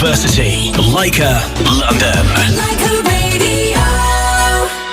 University, Lyca, London. Lyca Radio.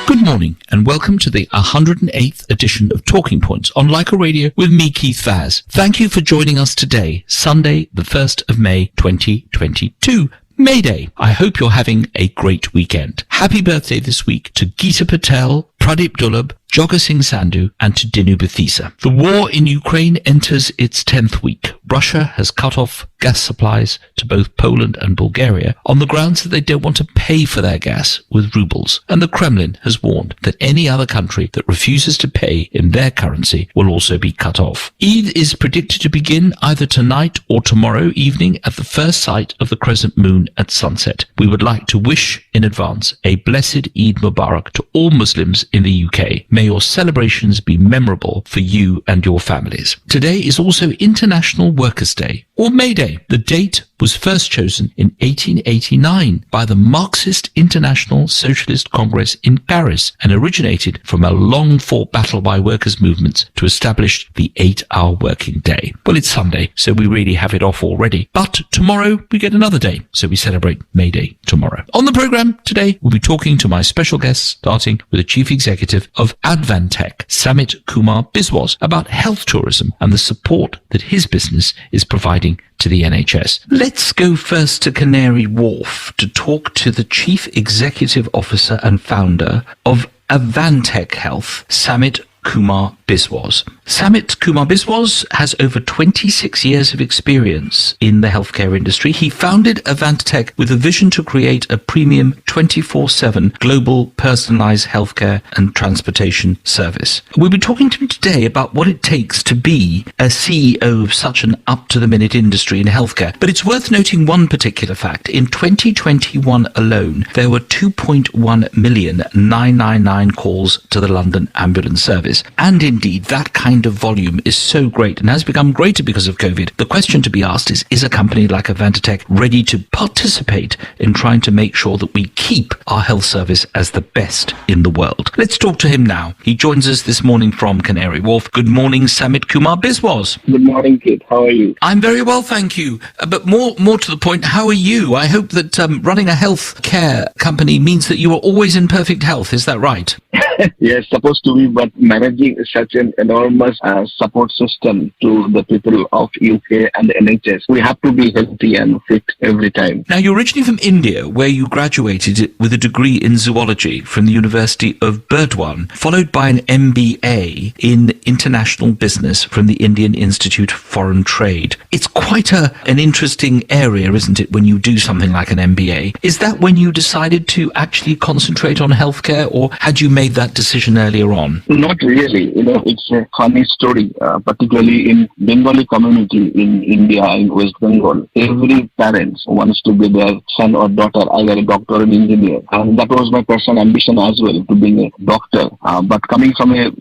Good morning and welcome to the 108th edition of Talking Points on Lyca Radio with me, Keith Vaz. Thank you for joining us today, Sunday, the 1st of May, 2022. May Day. I hope you're having a great weekend. Happy birthday this week to Geeta Patel, Pradeep Dulab, Jogga Singh Sandhu and to Dinu Bhattisa. The war in Ukraine enters its 10th week. Russia has cut off gas supplies to both Poland and Bulgaria on the grounds that they don't want to pay for their gas with rubles. And the Kremlin has warned that any other country that refuses to pay in their currency will also be cut off. Eid is predicted to begin either tonight or tomorrow evening at the first sight of the crescent moon at sunset. We would like to wish in advance a blessed Eid Mubarak to all Muslims in the UK. May your celebrations be memorable for you and your families. Today is also International Workers' Day, or May Day. The date was first chosen in 1889 by the Marxist International Socialist Congress in Paris and originated from a long-fought battle by workers' movements to establish the 8-hour working day. Well, it's Sunday, so we really have it off already. But tomorrow we get another day, so we celebrate May Day tomorrow. On the programme today, we'll be talking to my special guests, starting with the Chief Executive of Advantech, Samit Kumar Biswas, about health tourism and the support that his business is providing to the NHS. Let's go first to Canary Wharf to talk to the Chief Executive Officer and founder of Advantech Health, Samit Kumar Biswas. Samit Kumar Biswas has over 26 years of experience in the healthcare industry. He founded Advantech with a vision to create a premium 24/7 global personalized healthcare and transportation service. We'll be talking to him today about what it takes to be a CEO of such an up-to-the-minute industry in healthcare. But it's worth noting one particular fact. In 2021 alone, there were 2.1 million 999 calls to the London Ambulance Service. And indeed, that kind of volume is so great and has become greater because of COVID. The question to be asked is a company like Advantech ready to participate in trying to make sure that we keep our health service as the best in the world? Let's talk to him now. He joins us this morning from Canary Wharf. Good morning, Samit Kumar Biswas. Good morning, Keith. How are you? I'm very well, thank you. But more to the point, how are you? I hope that running a health care company means that you are always in perfect health. Is that right? Yes, supposed to be, but managing such an enormous support system to the people of UK and the NHS, we have to be healthy and fit every time. Now, you're originally from India, where you graduated with a degree in zoology from the University of Burdwan, followed by an MBA in international business from the Indian Institute of Foreign Trade. It's quite an interesting area, isn't it, when you do something like an MBA? Is that when you decided to actually concentrate on healthcare, or had you made that decision earlier on? Not really. It's a funny story, particularly in Bengali community in India, in West Bengal. Every parent wants to be their son or daughter either a doctor or an engineer. And that was my personal ambition as well, to be a doctor. But coming from a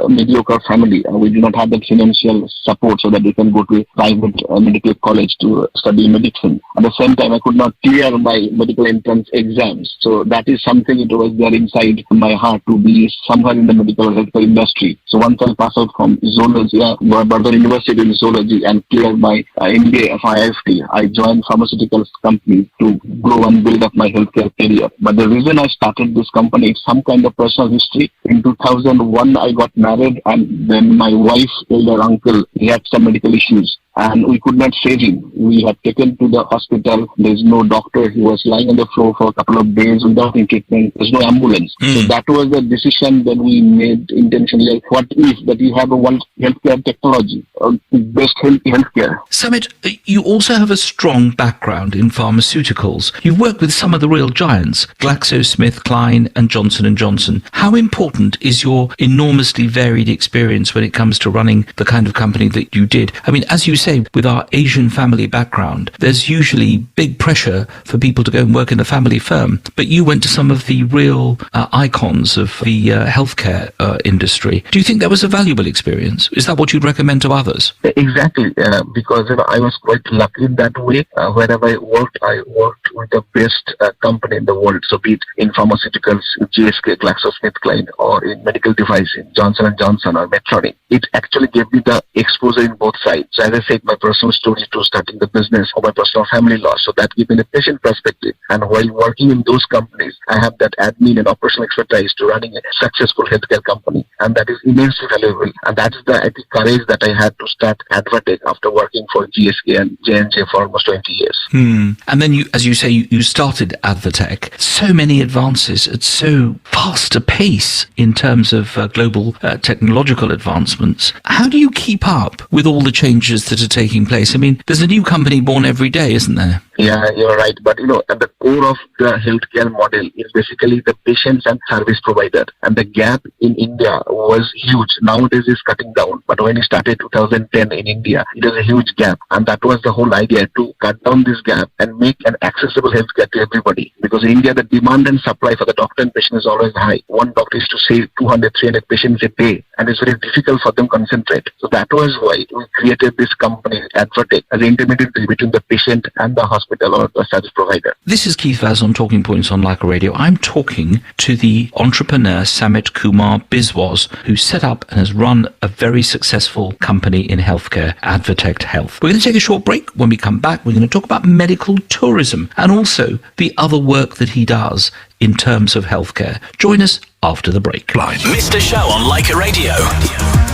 mediocre family, we do not have the financial support so that we can go to a private medical college to study medicine. At the same time, I could not clear my medical entrance exams. So that is something it was there inside my heart to be somewhere in the medical healthcare industry. So once I passed out from zoology, Burdwan University in zoology, and cleared my MBA of IFT, I joined pharmaceutical company to grow and build up my healthcare career. But the reason I started this company is some kind of personal history. In 2001, I got married, and then my wife's elder uncle, he had some medical issues, and we could not save him. We had taken to the hospital. There's no doctor. He was lying on the floor for a couple of days without any treatment. There's no ambulance. So that was the decision that we made intentionally. What if that you have a one healthcare technology, best healthcare? Samit, you also have a strong background in pharmaceuticals. You've worked with some of the real giants, GlaxoSmithKline and Johnson & Johnson. How important is your enormously varied experience when it comes to running the kind of company that you did? I mean, as you say, with our Asian family background, there's usually big pressure for people to go and work in a family firm. But you went to some of the real icons of the healthcare industry. Do you think that was a valuable experience? Is that what you'd recommend to others? Exactly, because I was quite lucky in that way. Wherever I worked with the best company in the world. So be it in pharmaceuticals, GSK, GlaxoSmithKline, or in medical devices, Johnson & Johnson or Medtronic. It actually gave me the exposure in both sides. So as I say, take my personal story to starting the business or my personal family law. So that gives me a patient perspective. And while working in those companies, I have that admin and operational expertise to running a successful healthcare company. And that is immensely valuable. And that is the courage that I had to start Advatech after working for GSK and J&J for almost 20 years. And then you, as you say, you started Advatech. So many advances at so fast a pace in terms of global technological advancements. How do you keep up with all the changes that are taking place? I mean, there's a new company born every day, isn't there? Yeah, you're right. But, at the core of the healthcare model is basically the patients and service provider. And the gap in India was huge. Nowadays it's cutting down. But when it started 2010 in India, it was a huge gap. And that was the whole idea, to cut down this gap and make an accessible healthcare to everybody. Because in India, the demand and supply for the doctor and patient is always high. One doctor is to see 200, 300 patients a day. And it's very difficult for them to concentrate. So that was why we created this company, Advatech, as an intermediary between the patient and the hospital or the service provider. This is Keith Vaz on Talking Points on Lyca Radio. I'm talking to the entrepreneur Samit Kumar Biswas, who set up and has run a very successful company in healthcare, Advatech Health. We're going to take a short break. When we come back, we're going to talk about medical tourism and also the other work that he does in terms of healthcare. Join us after the break. Missed a show on Lyca Radio?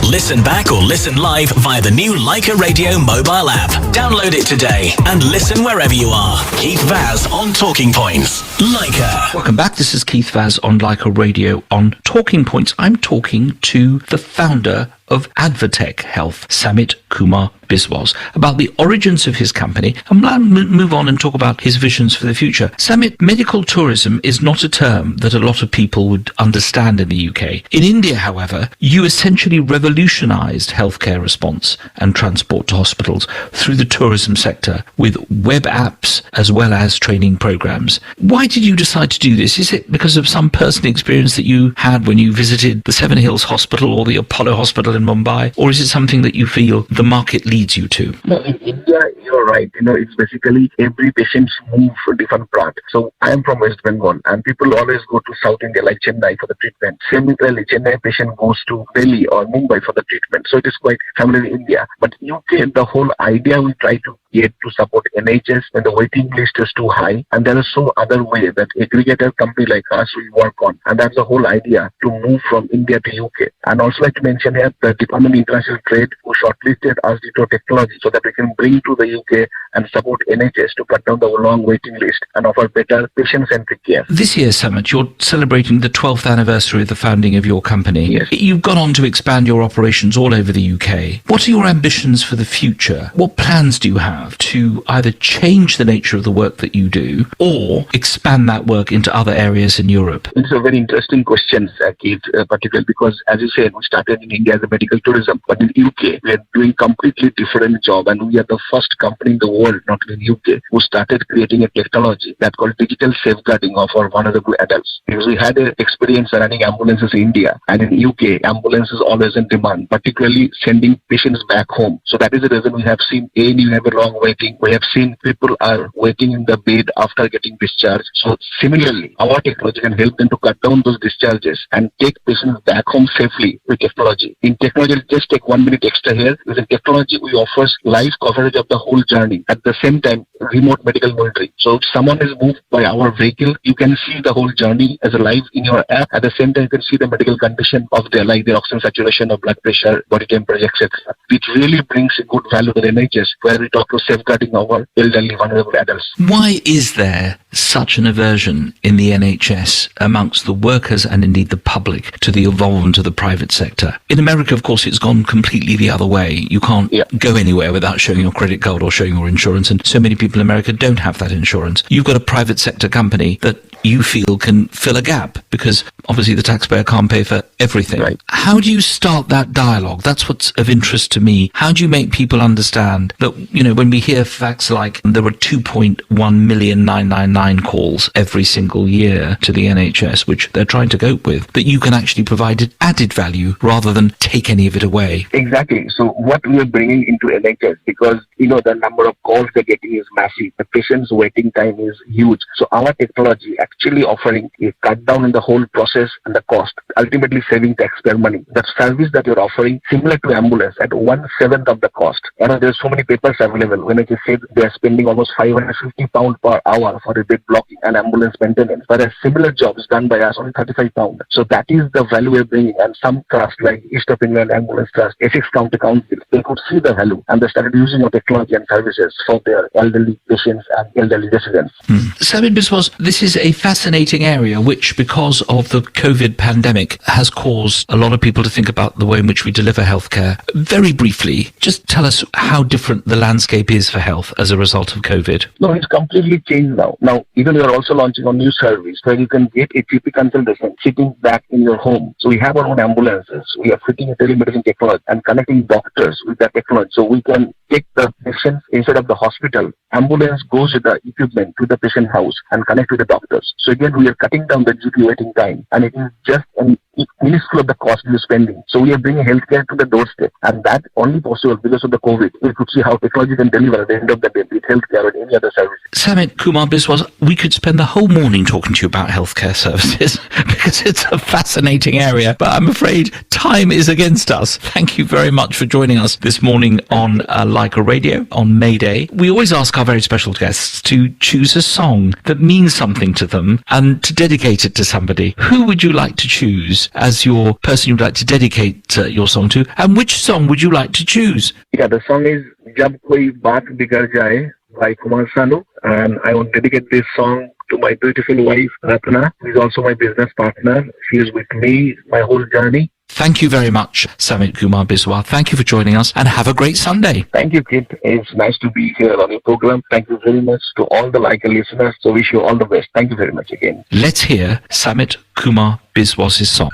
Listen back or listen live via the new Lyca Radio mobile app. Download it today and listen wherever you are. Keith Vaz on Talking Points. Lyca. Welcome back. This is Keith Vaz on Lyca Radio on Talking Points. I'm talking to the founder of Advatech Health, Samit Kumar Biswas, about the origins of his company, and we'll move on and talk about his visions for the future. Samit, medical tourism is not a term that a lot of people would understand in the UK. In India, however, you essentially revolutionized healthcare response and transport to hospitals through the tourism sector with web apps as well as training programs. Why did you decide to do this? Is it because of some personal experience that you had when you visited the Seven Hills Hospital or the Apollo Hospital in Mumbai, or is it something that you feel the market leads you to? No, in India, you're right. It's basically every patient's move for different part. So I am from West Bengal, and people always go to South India like Chennai for the treatment. Similarly, Chennai patient goes to Delhi or Mumbai for the treatment. So it is quite familiar in India. But UK, the whole idea we try to get to support NHS when the waiting list is too high, and there is so other way that aggregator company like us will work on, and that's the whole idea, to move from India to UK. And also like to mention here, the Department of International Trade who shortlisted us due to technology so that we can bring to the UK and support NHS to cut down the long waiting list and offer better patient-centric care. This year, Samit, you're celebrating the 12th anniversary of the founding of your company. Yes. You've gone on to expand your operations all over the UK. What are your ambitions for the future? What plans do you have to either change the nature of the work that you do or expand that work into other areas in Europe? It's a very interesting question, Keith, particularly because, as you said, we started in India as a medical tourism, but in UK, we are doing completely different job, and we are the first company in the world, not in UK, who started creating a technology that called digital safeguarding of our vulnerable adults. Because we had an experience running ambulances in India, and in UK, ambulances always in demand, particularly sending patients back home. So that is the reason we have seen, you have a long waiting. We have seen people are waiting in the bed after getting discharged. So similarly, our technology can help them to cut down those discharges and take patients back home safely with technology. In technology, just take 1 minute extra here. With the technology, we offer live coverage of the whole journey. At the same time, remote medical monitoring. So if someone is moved by our vehicle, you can see the whole journey as a live in your app. At the same time, you can see the medical condition of their, like their oxygen saturation or blood pressure, body temperature, etc. Which really brings a good value to the NHS, where we talk to safeguarding our elderly vulnerable adults. Why is there such an aversion in the NHS amongst the workers and indeed the public to the involvement of the private sector? In America, of course, it's gone completely the other way. You can't go anywhere without showing your credit card or showing your insurance, and so many people in America don't have that insurance. You've got a private sector company that you feel can fill a gap because obviously the taxpayer can't pay for everything. Right. How do you start that dialogue? That's what's of interest to me. How do you make people understand that, when we hear facts like there were 2.1 million 999 calls every single year to the NHS, which they're trying to cope with, that you can actually provide added value rather than take any of it away? Exactly. So what we are bringing into NHS, because, the number of calls they're getting is massive. The patient's waiting time is huge. So our technology actually offering a cut down in the whole process and the cost, ultimately saving taxpayer money. That service that you're offering, similar to ambulance, at 1/7 of the cost. There's so many papers available. When I just said they are spending almost £550 per hour for a bed blocking and ambulance maintenance, whereas similar jobs done by us only £35. So that is the value we're bringing. And some trust like East of England Ambulance Trust, Essex County Council, they could see the value and they started using our technology and services for their elderly patients and elderly residents. Samit Biswas, this is a fascinating area which, because of the COVID pandemic, has caused a lot of people to think about the way in which we deliver healthcare. Very briefly, just tell us how different the landscape is for health as a result of COVID. No, it's completely changed now. Now, even we are also launching a new service where you can get a GP consultation sitting back in your home. So we have our own ambulances. We are fitting a telemedicine technology and connecting doctors with that technology. So we can take the patients inside of the hospital. Ambulance goes with the equipment to the patient house and connect with the doctors. So again, we are cutting down the GP waiting time, and it is just an minuscule of the cost you're spending. So we are bringing healthcare to the doorstep, and that only possible because of the COVID. We could see how technology can deliver at the end of the day with healthcare or any other service. Samit Kumar Biswas, we could spend the whole morning talking to you about healthcare services because it's a fascinating area, but I'm afraid time is against us. Thank you very much for joining us this morning on Lyca Radio on May Day. We always ask our very special guests to choose a song that means something to them and to dedicate it to somebody. Who would you like to choose as your person you'd like to dedicate your song to, and which song would you like to choose? Yeah, the song is Jab Koi Baat Bigar Jaye by Kumar Sanu, and I want to dedicate this song to my beautiful wife Ratna, who is also my business partner. She is with me my whole journey. Thank you very much, Samit Kumar Biswas. Thank you for joining us and have a great Sunday. Thank you, Keith. It's nice to be here on your program. Thank you very much to all the Lyca listeners. So wish you all the best. Thank you very much again. Let's hear Samit Kumar Biswas' song.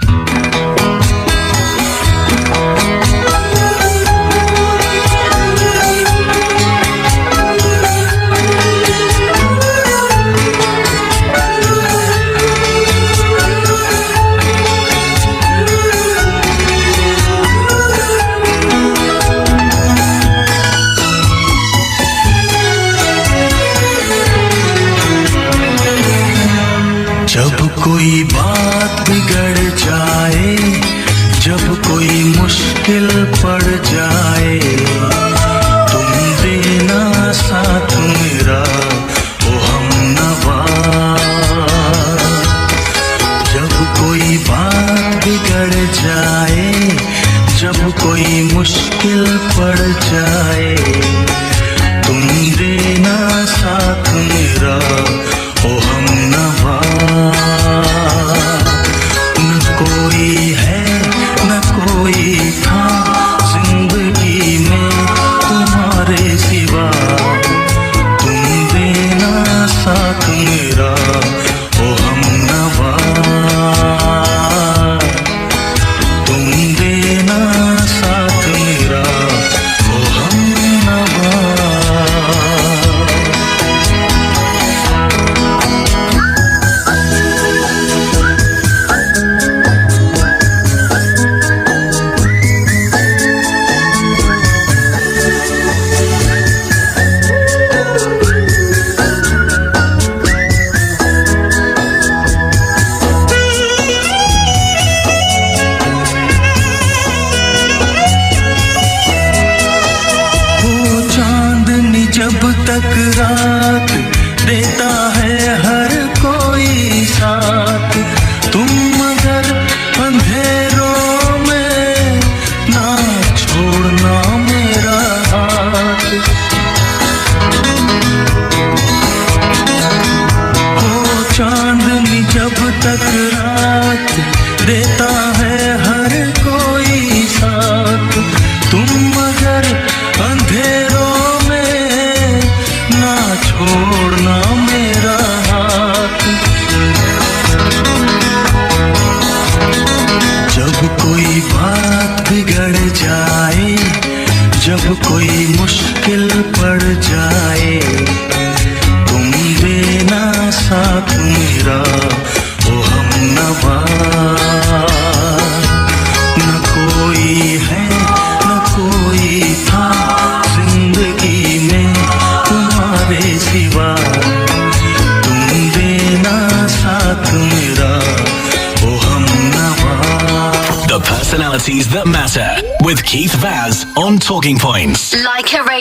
जब कोई बात बिगड़ जाए, जब कोई मुश्किल पड़ जाए, तुम देना साथ मेरा ओ हमनवा। जब कोई बात बिगड़ जाए, जब कोई मुश्किल पड़ जाए, तुम देना साथ मेरा ओ हमनवा। न कोई है न कोई था जिंदगी में तुम्हारे सिवा, तुम देना साथ मेरा ओ हमनवा। तुम देना साथ मेरा ओ हमनवा। जब तक रात देता है हर कोई साथ, तुम मगर अंधेरों में ना छोड़ना मेरा हाथ। ओ चांदनी जब तक रात देता है हर कोई साथ, तुम मगर अंधेरों छोड़ना मेरा हाथ। जब कोई बात बिगड़ जाए, जब कोई मुश्किल पड़ जाए, तुम देना साथ मेरा ओ हमनवा। न कोई है न कोई था जिंदगी में तुम्हारे सिवा, तुम देना सा stories that matter with Keith Vaz on Talking Points. Lyca Radio.